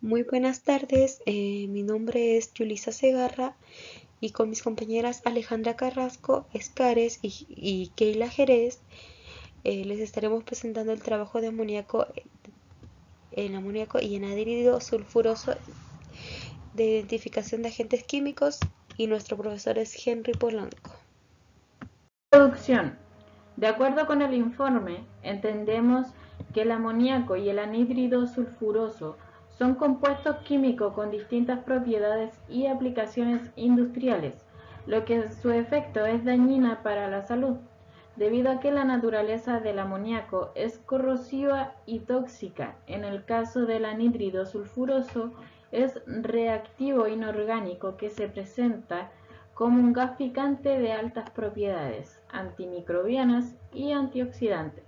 Muy buenas tardes, mi nombre es Yulisa Segarra y con mis compañeras Alejandra Carrasco, Escares y Keila Jerez les estaremos presentando el trabajo de amoníaco y en anhídrido sulfuroso de identificación de agentes químicos y nuestro profesor es Henry Polanco. Introducción. De acuerdo con el informe, entendemos que el amoníaco y el anhídrido sulfuroso son compuestos químicos con distintas propiedades y aplicaciones industriales, lo que su efecto es dañina para la salud, debido a que la naturaleza del amoníaco es corrosiva y tóxica. En el caso del anhídrido sulfuroso, es reactivo inorgánico que se presenta como un gas picante de altas propiedades antimicrobianas y antioxidantes.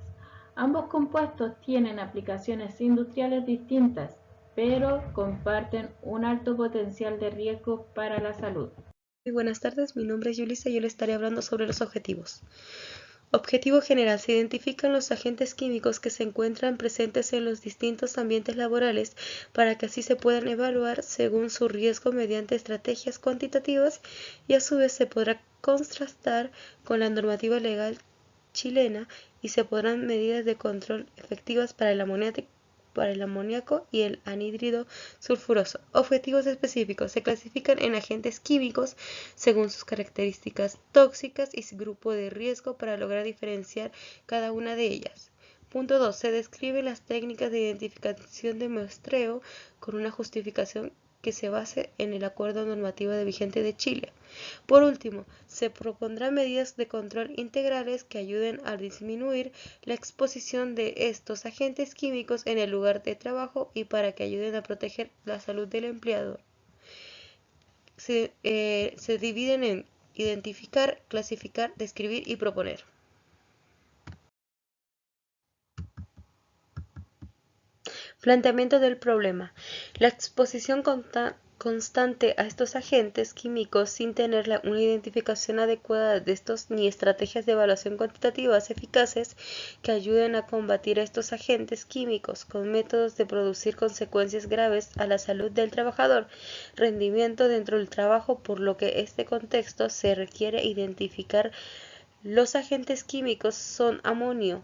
Ambos compuestos tienen aplicaciones industriales distintas, pero comparten un alto potencial de riesgo para la salud. Muy buenas tardes, mi nombre es Yulisa y yo les estaré hablando sobre los objetivos. Objetivo general: se identifican los agentes químicos que se encuentran presentes en los distintos ambientes laborales para que así se puedan evaluar según su riesgo mediante estrategias cuantitativas y a su vez se podrá contrastar con la normativa legal chilena y se podrán medidas de control efectivas para el amoníaco y el anhídrido sulfuroso. Objetivos específicos: se clasifican en agentes químicos según sus características tóxicas y su grupo de riesgo para lograr diferenciar cada una de ellas. Punto 2. Se describen las técnicas de identificación de muestreo con una justificación que se base en el Acuerdo Normativo Vigente de Chile. Por último, se propondrán medidas de control integrales que ayuden a disminuir la exposición de estos agentes químicos en el lugar de trabajo y para que ayuden a proteger la salud del empleador. Se dividen en identificar, clasificar, describir y proponer. Planteamiento del problema: la exposición constante a estos agentes químicos sin tener una identificación adecuada de estos ni estrategias de evaluación cuantitativas eficaces que ayuden a combatir a estos agentes químicos con métodos de producir consecuencias graves a la salud del trabajador, rendimiento dentro del trabajo, por lo que en este contexto se requiere identificar los agentes químicos son amonio,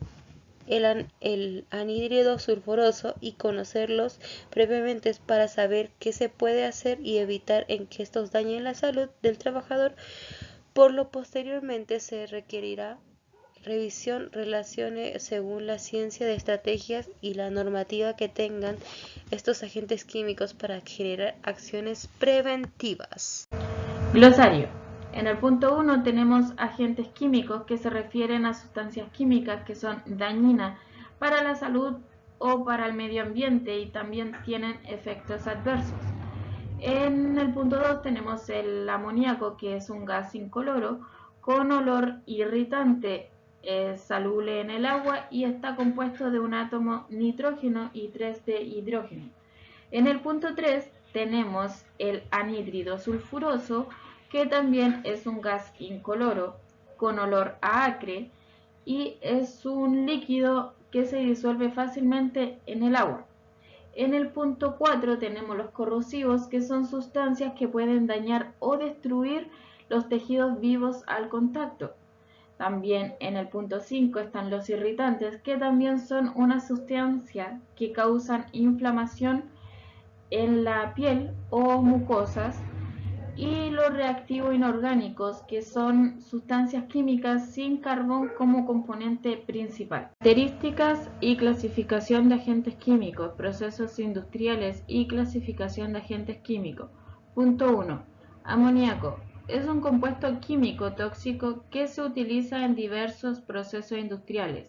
el anhídrido sulfuroso y conocerlos previamente para saber qué se puede hacer y evitar en que estos dañen la salud del trabajador. Por lo posteriormente se requerirá revisión relaciones según la ciencia de estrategias y la normativa que tengan estos agentes químicos para generar acciones preventivas. Glosario. En el punto 1 tenemos agentes químicos que se refieren a sustancias químicas que son dañinas para la salud o para el medio ambiente y también tienen efectos adversos. En el punto 2 tenemos el amoníaco, que es un gas incoloro con olor irritante, es soluble en el agua y está compuesto de un átomo nitrógeno y 3 de hidrógeno. En el punto 3 tenemos el anhídrido sulfuroso, que también es un gas incoloro con olor a acre y es un líquido que se disuelve fácilmente en el agua. En el punto 4 tenemos los corrosivos, que son sustancias que pueden dañar o destruir los tejidos vivos al contacto. También en el punto 5 están los irritantes, que también son una sustancia que causan inflamación en la piel o mucosas, y los reactivos inorgánicos, que son sustancias químicas sin carbón como componente principal. Características y clasificación de agentes químicos, procesos industriales y clasificación de agentes químicos. Punto 1. Amoníaco. Es un compuesto químico tóxico que se utiliza en diversos procesos industriales.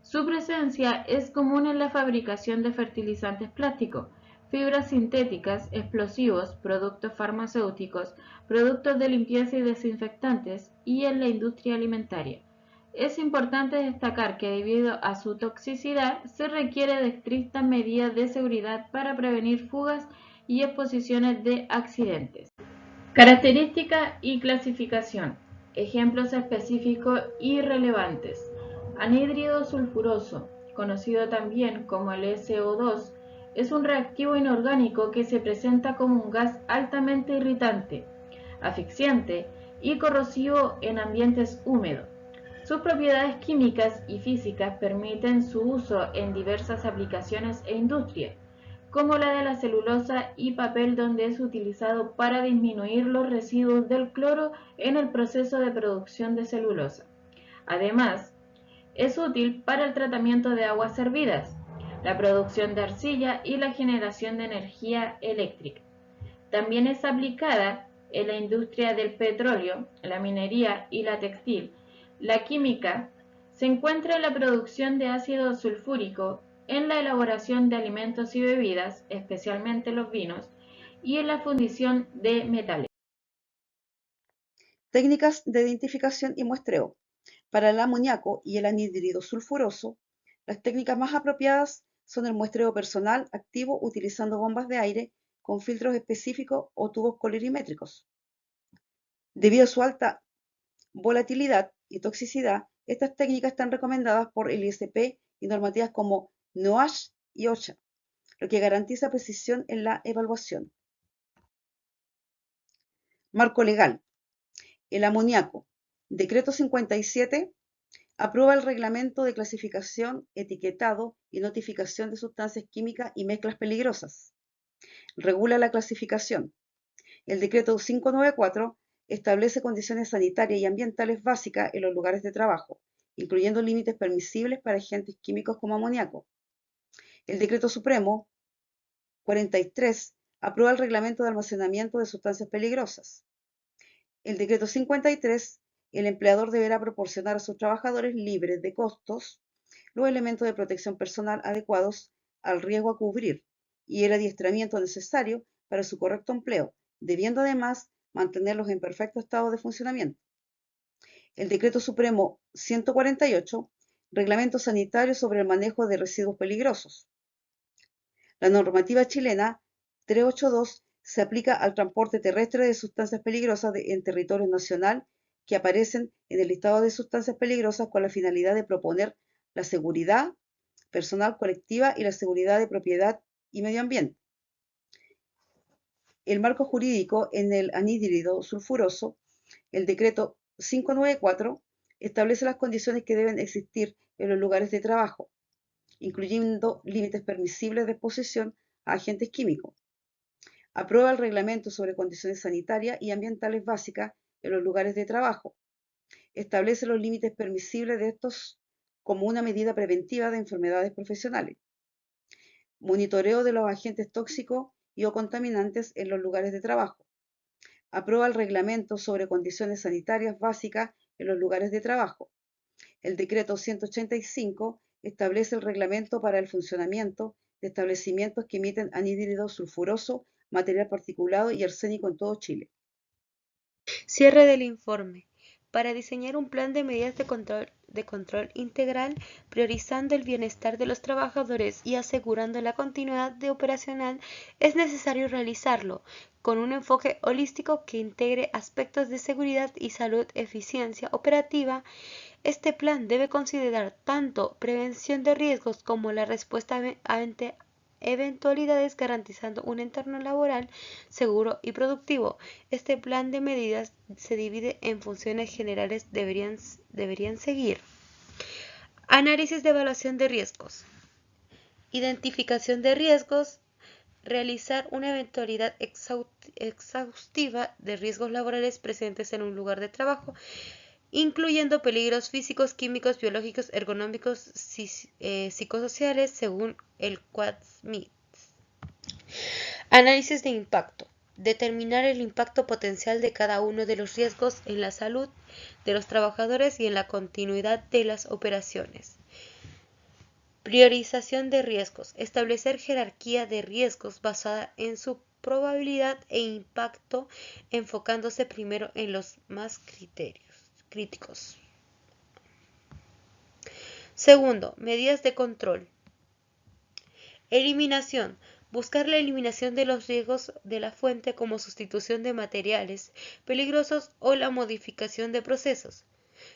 Su presencia es común en la fabricación de fertilizantes plásticos, fibras sintéticas, explosivos, productos farmacéuticos, productos de limpieza y desinfectantes y en la industria alimentaria. Es importante destacar que debido a su toxicidad se requiere de estrictas medidas de seguridad para prevenir fugas y exposiciones de accidentes. Características y clasificación. Ejemplos específicos y relevantes. Anhídrido sulfuroso, conocido también como el SO2, es un reactivo inorgánico que se presenta como un gas altamente irritante, asfixiante y corrosivo en ambientes húmedos. Sus propiedades químicas y físicas permiten su uso en diversas aplicaciones e industrias, como la de la celulosa y papel, donde es utilizado para disminuir los residuos del cloro en el proceso de producción de celulosa. Además, es útil para el tratamiento de aguas hervidas, la producción de arcilla y la generación de energía eléctrica. También es aplicada en la industria del petróleo, la minería y la textil. La química se encuentra en la producción de ácido sulfúrico, en la elaboración de alimentos y bebidas, especialmente los vinos, y en la fundición de metales. Técnicas de identificación y muestreo. Para el amoníaco y el anhídrido sulfuroso, las técnicas más apropiadas son el muestreo personal activo utilizando bombas de aire con filtros específicos o tubos colorimétricos. Debido a su alta volatilidad y toxicidad, estas técnicas están recomendadas por el ISP y normativas como NOASH y OSHA, lo que garantiza precisión en la evaluación. Marco legal. El amoníaco. Decreto 57 aprueba el reglamento de clasificación, etiquetado y notificación de sustancias químicas y mezclas peligrosas. Regula la clasificación. El decreto 594 establece condiciones sanitarias y ambientales básicas en los lugares de trabajo, incluyendo límites permisibles para agentes químicos como amoníaco. El decreto supremo 43 aprueba el reglamento de almacenamiento de sustancias peligrosas. El decreto 53, el empleador deberá proporcionar a sus trabajadores libres de costos los elementos de protección personal adecuados al riesgo a cubrir y el adiestramiento necesario para su correcto empleo, debiendo además mantenerlos en perfecto estado de funcionamiento. El decreto supremo 148, reglamento sanitario sobre el manejo de residuos peligrosos. La normativa chilena 382 se aplica al transporte terrestre de sustancias peligrosas en territorio nacional que aparecen en el listado de sustancias peligrosas con la finalidad de proponer la seguridad personal colectiva y la seguridad de propiedad y medio ambiente. El marco jurídico en el anhídrido sulfuroso, el decreto 594, establece las condiciones que deben existir en los lugares de trabajo, incluyendo límites permisibles de exposición a agentes químicos. Aprueba el reglamento sobre condiciones sanitarias y ambientales básicas en los lugares de trabajo. Establece los límites permisibles de estos como una medida preventiva de enfermedades profesionales. Monitoreo de los agentes tóxicos y o contaminantes en los lugares de trabajo. Aprueba el reglamento sobre condiciones sanitarias básicas en los lugares de trabajo. El decreto 185 establece el reglamento para el funcionamiento de establecimientos que emiten anhídrido sulfuroso, material particulado y arsénico en todo Chile. Cierre del informe. Para diseñar un plan de medidas de control integral, priorizando el bienestar de los trabajadores y asegurando la continuidad operacional, es necesario realizarlo con un enfoque holístico que integre aspectos de seguridad y salud, eficiencia operativa. Este plan debe considerar tanto prevención de riesgos como la respuesta ante eventualidades, garantizando un entorno laboral seguro y productivo. Este plan de medidas se divide en funciones generales deberían seguir: análisis de evaluación de riesgos, identificación de riesgos, realizar una eventualidad exhaustiva de riesgos laborales presentes en un lugar de trabajo, incluyendo peligros físicos, químicos, biológicos, ergonómicos, psicosociales, según el Quad-Smith. Análisis de impacto. Determinar el impacto potencial de cada uno de los riesgos en la salud de los trabajadores y en la continuidad de las operaciones. Priorización de riesgos. Establecer jerarquía de riesgos basada en su probabilidad e impacto, enfocándose primero en los más críticos. Segundo, medidas de control. Eliminación. Buscar la eliminación de los riesgos de la fuente, como sustitución de materiales peligrosos o la modificación de procesos.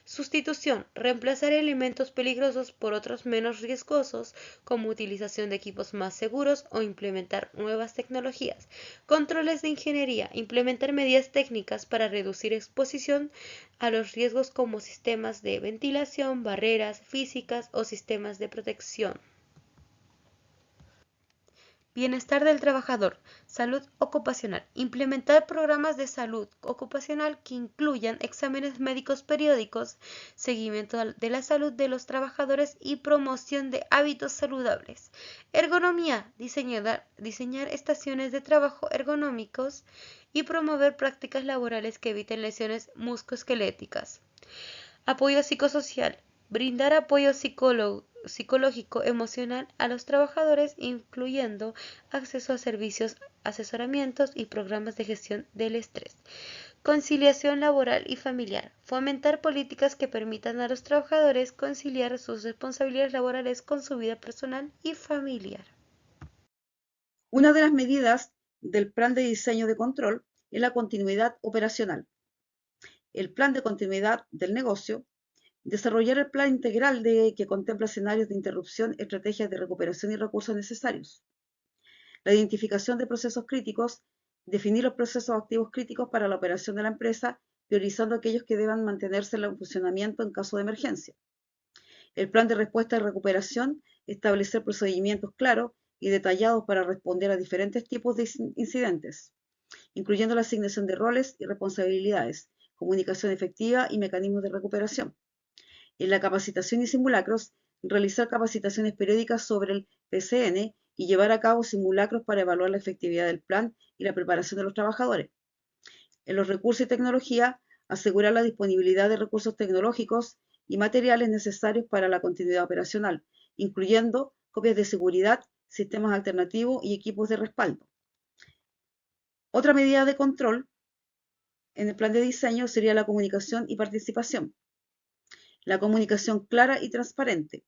Sustitución: reemplazar elementos peligrosos por otros menos riesgosos, como utilización de equipos más seguros o implementar nuevas tecnologías. Controles de ingeniería: implementar medidas técnicas para reducir exposición a los riesgos como sistemas de ventilación, barreras físicas o sistemas de protección. Bienestar del trabajador. Salud ocupacional. Implementar programas de salud ocupacional que incluyan exámenes médicos periódicos, seguimiento de la salud de los trabajadores y promoción de hábitos saludables. Ergonomía. Diseñar estaciones de trabajo ergonómicos y promover prácticas laborales que eviten lesiones musculoesqueléticas. Apoyo psicosocial. Brindar apoyo psicológico emocional a los trabajadores, incluyendo acceso a servicios, asesoramientos y programas de gestión del estrés. Conciliación laboral y familiar. Fomentar políticas que permitan a los trabajadores conciliar sus responsabilidades laborales con su vida personal y familiar. Una de las medidas del plan de diseño de control es la continuidad operacional. El plan de continuidad del negocio. Desarrollar el plan integral que contempla escenarios de interrupción, estrategias de recuperación y recursos necesarios. La identificación de procesos críticos. Definir los procesos activos críticos para la operación de la empresa, priorizando aquellos que deban mantenerse en funcionamiento en caso de emergencia. El plan de respuesta y recuperación. Establecer procedimientos claros y detallados para responder a diferentes tipos de incidentes, incluyendo la asignación de roles y responsabilidades, comunicación efectiva y mecanismos de recuperación. En la capacitación y simulacros, realizar capacitaciones periódicas sobre el PCN y llevar a cabo simulacros para evaluar la efectividad del plan y la preparación de los trabajadores. En los recursos y tecnología, asegurar la disponibilidad de recursos tecnológicos y materiales necesarios para la continuidad operacional, incluyendo copias de seguridad, sistemas alternativos y equipos de respaldo. Otra medida de control en el plan de diseño sería la comunicación y participación. La comunicación clara y transparente.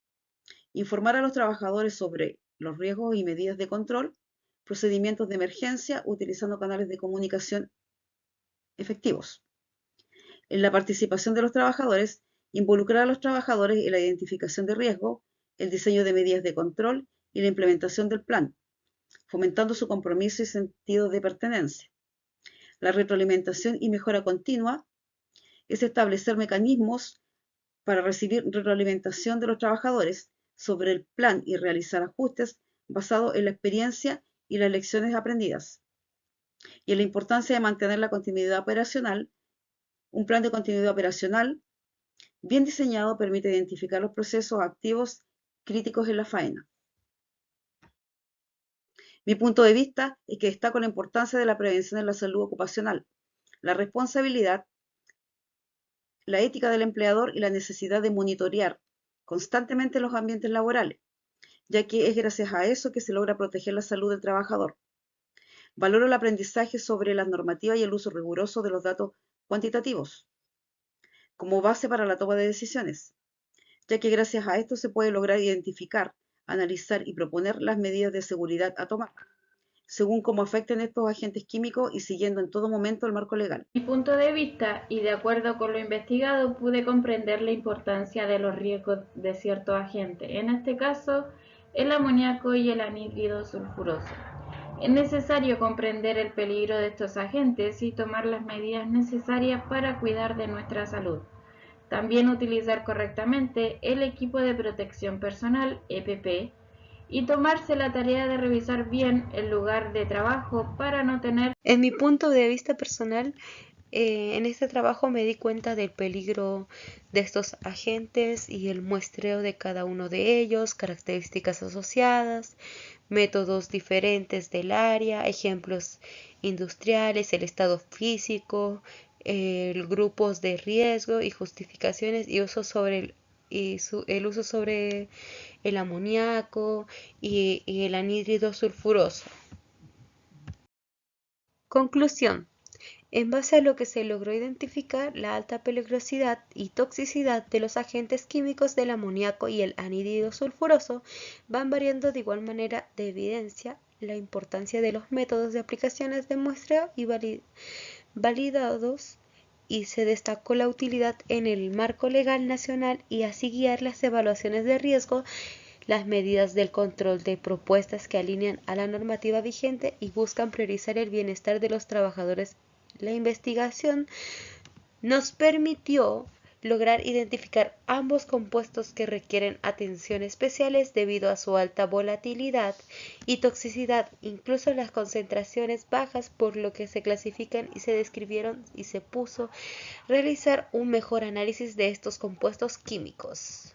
Informar a los trabajadores sobre los riesgos y medidas de control, procedimientos de emergencia, utilizando canales de comunicación efectivos. En la participación de los trabajadores, involucrar a los trabajadores en la identificación de riesgo, el diseño de medidas de control y la implementación del plan, fomentando su compromiso y sentido de pertenencia. La retroalimentación y mejora continua es establecer mecanismos para recibir retroalimentación de los trabajadores sobre el plan y realizar ajustes basados en la experiencia y las lecciones aprendidas. Y en la importancia de mantener la continuidad operacional, un plan de continuidad operacional bien diseñado permite identificar los procesos activos críticos en la faena. Mi punto de vista es que destaco la importancia de la prevención en la salud ocupacional, la responsabilidad, la ética del empleador y la necesidad de monitorear constantemente los ambientes laborales, ya que es gracias a eso que se logra proteger la salud del trabajador. Valoro el aprendizaje sobre las normativas y el uso riguroso de los datos cuantitativos como base para la toma de decisiones, ya que gracias a esto se puede lograr identificar, analizar y proponer las medidas de seguridad a tomar, según cómo afecten estos agentes químicos y siguiendo en todo momento el marco legal. Mi punto de vista y de acuerdo con lo investigado pude comprender la importancia de los riesgos de ciertos agentes, en este caso el amoníaco y el anhídrido sulfuroso. Es necesario comprender el peligro de estos agentes y tomar las medidas necesarias para cuidar de nuestra salud. También utilizar correctamente el equipo de protección personal, EPP, y tomarse la tarea de revisar bien el lugar de trabajo para no tener... En mi punto de vista personal, en este trabajo me di cuenta del peligro de estos agentes y el muestreo de cada uno de ellos, características asociadas, métodos diferentes del área, ejemplos industriales, el estado físico, grupos de riesgo y justificaciones y uso sobre el uso sobre el amoníaco y el anhídrido sulfuroso. Conclusión. En base a lo que se logró identificar, la alta peligrosidad y toxicidad de los agentes químicos del amoníaco y el anhídrido sulfuroso van variando de igual manera de evidencia la importancia de los métodos de aplicaciones de muestreo y validados y se destacó la utilidad en el marco legal nacional y así guiar las evaluaciones de riesgo, las medidas del control de propuestas que alinean a la normativa vigente y buscan priorizar el bienestar de los trabajadores. La investigación nos permitió lograr identificar ambos compuestos que requieren atención especiales debido a su alta volatilidad y toxicidad, incluso las concentraciones bajas, por lo que se clasifican y se describieron y se puso realizar un mejor análisis de estos compuestos químicos.